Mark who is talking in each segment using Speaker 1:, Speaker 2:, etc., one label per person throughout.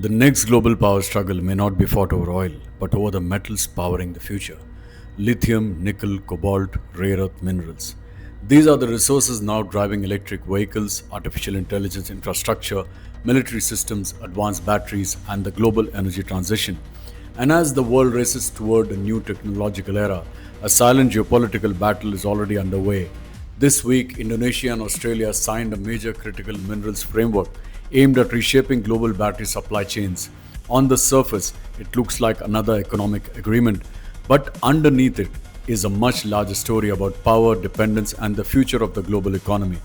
Speaker 1: The next global power struggle may not be fought over oil, but over the metals powering the future: lithium, nickel, cobalt, rare earth minerals. These are the resources now driving electric vehicles, artificial intelligence infrastructure, military systems, advanced batteries, and the global energy transition. And as the world races toward a new technological era, a silent geopolitical battle is already underway. This week, Indonesia and Australia signed a major critical minerals framework aimed at reshaping global battery supply chains. On the surface, it looks like another economic agreement, but underneath it is a much larger story about power, dependence, and the future of the global economy.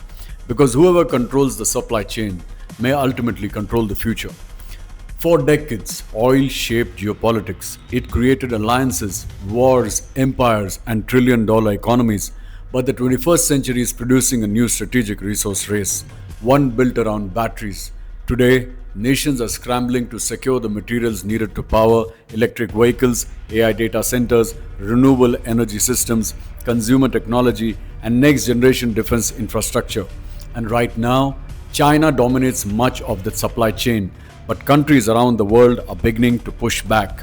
Speaker 1: Because whoever controls the supply chain may ultimately control the future. For decades, oil shaped geopolitics. It created alliances, wars, empires, and trillion-dollar economies. But the 21st century is producing a new strategic resource race, one built around batteries. Today, nations are scrambling to secure the materials needed to power electric vehicles, AI data centers, renewable energy systems, consumer technology, and next generation defense infrastructure. And right now, China dominates much of the supply chain, but countries around the world are beginning to push back.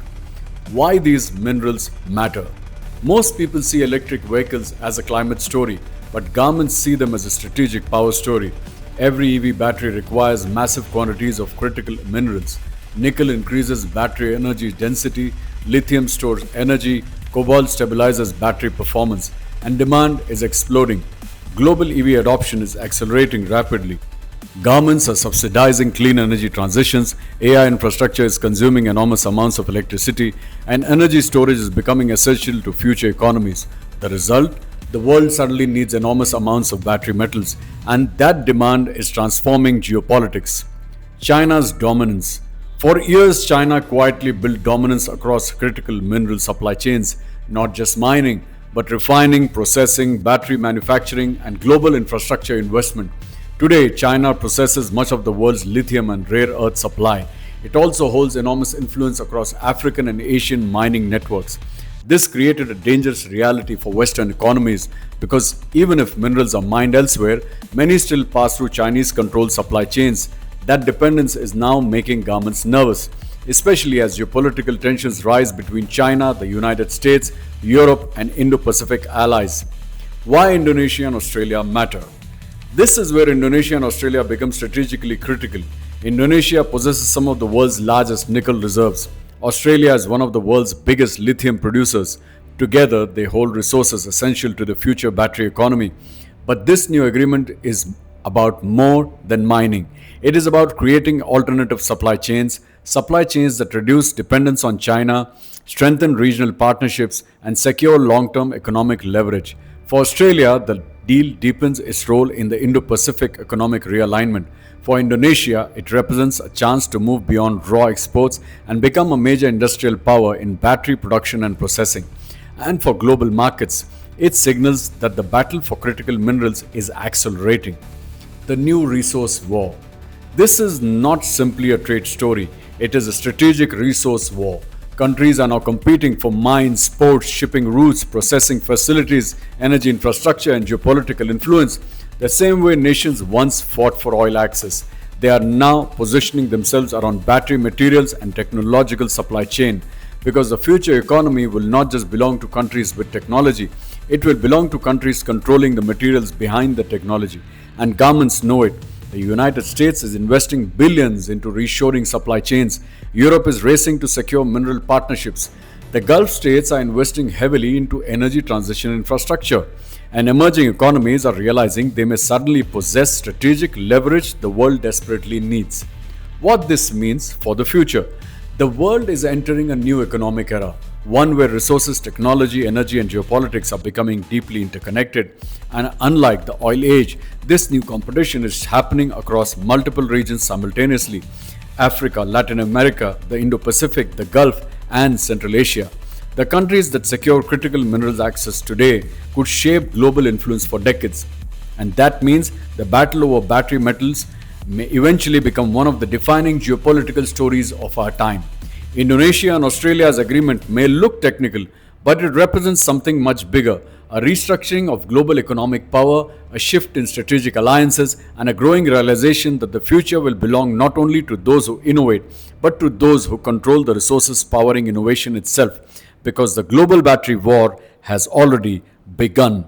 Speaker 1: Why these minerals matter? Most people see electric vehicles as a climate story, but governments see them as a strategic power story. Every EV battery requires massive quantities of critical minerals. Nickel increases battery energy density, lithium stores energy, cobalt stabilizes battery performance, and demand is exploding. Global EV adoption is accelerating rapidly. Governments are subsidizing clean energy transitions, AI infrastructure is consuming enormous amounts of electricity, and energy storage is becoming essential to future economies. The result? The world suddenly needs enormous amounts of battery metals, and that demand is transforming geopolitics. China's dominance. For years, China quietly built dominance across critical mineral supply chains, not just mining, but refining, processing, battery manufacturing, and global infrastructure investment. Today, China possesses much of the world's lithium and rare earth supply. It also holds enormous influence across African and Asian mining networks. This created a dangerous reality for Western economies because even if minerals are mined elsewhere, many still pass through Chinese controlled supply chains. That dependence is now making governments nervous, especially as geopolitical tensions rise between China, the United States, Europe, and Indo Pacific allies. Why Indonesia and Australia matter? This is where Indonesia and Australia become strategically critical. Indonesia possesses some of the world's largest nickel reserves. Australia is one of the world's biggest lithium producers. Together, they hold resources essential to the future battery economy. But this new agreement is about more than mining. It is about creating alternative supply chains that reduce dependence on China, strengthen regional partnerships, and secure long term economic leverage. For Australia, the deal deepens its role in the Indo Pacific economic realignment. For Indonesia, it represents a chance to move beyond raw exports and become a major industrial power in battery production and processing. And for global markets, it signals that the battle for critical minerals is accelerating. The new resource war. This is not simply a trade story, it is a strategic resource war. Countries are now competing for mines, ports, shipping routes, processing facilities, energy infrastructure, and geopolitical influence. The same way nations once fought for oil access, they are now positioning themselves around battery materials and technological supply chain. Because the future economy will not just belong to countries with technology, it will belong to countries controlling the materials behind the technology. And governments know it. The United States is investing billions into reshoring supply chains. Europe is racing to secure mineral partnerships. The Gulf states are investing heavily into energy transition infrastructure. And emerging economies are realizing they may suddenly possess strategic leverage the world desperately needs. What this means for the future? The world is entering a new economic era, one where resources, technology, energy, and geopolitics are becoming deeply interconnected. And unlike the oil age, this new competition is happening across multiple regions simultaneously: Africa, Latin America, the Indo Pacific, the Gulf, and Central Asia. The countries that secure critical minerals access today could shape global influence for decades. And that means the battle over battery metals may eventually become one of the defining geopolitical stories of our time. Indonesia and Australia's agreement may look technical, but it represents something much bigger: A restructuring of global economic power, a shift in strategic alliances, and a growing realization that the future will belong not only to those who innovate, but to those who control the resources powering innovation itself. Because the global battery war has already begun.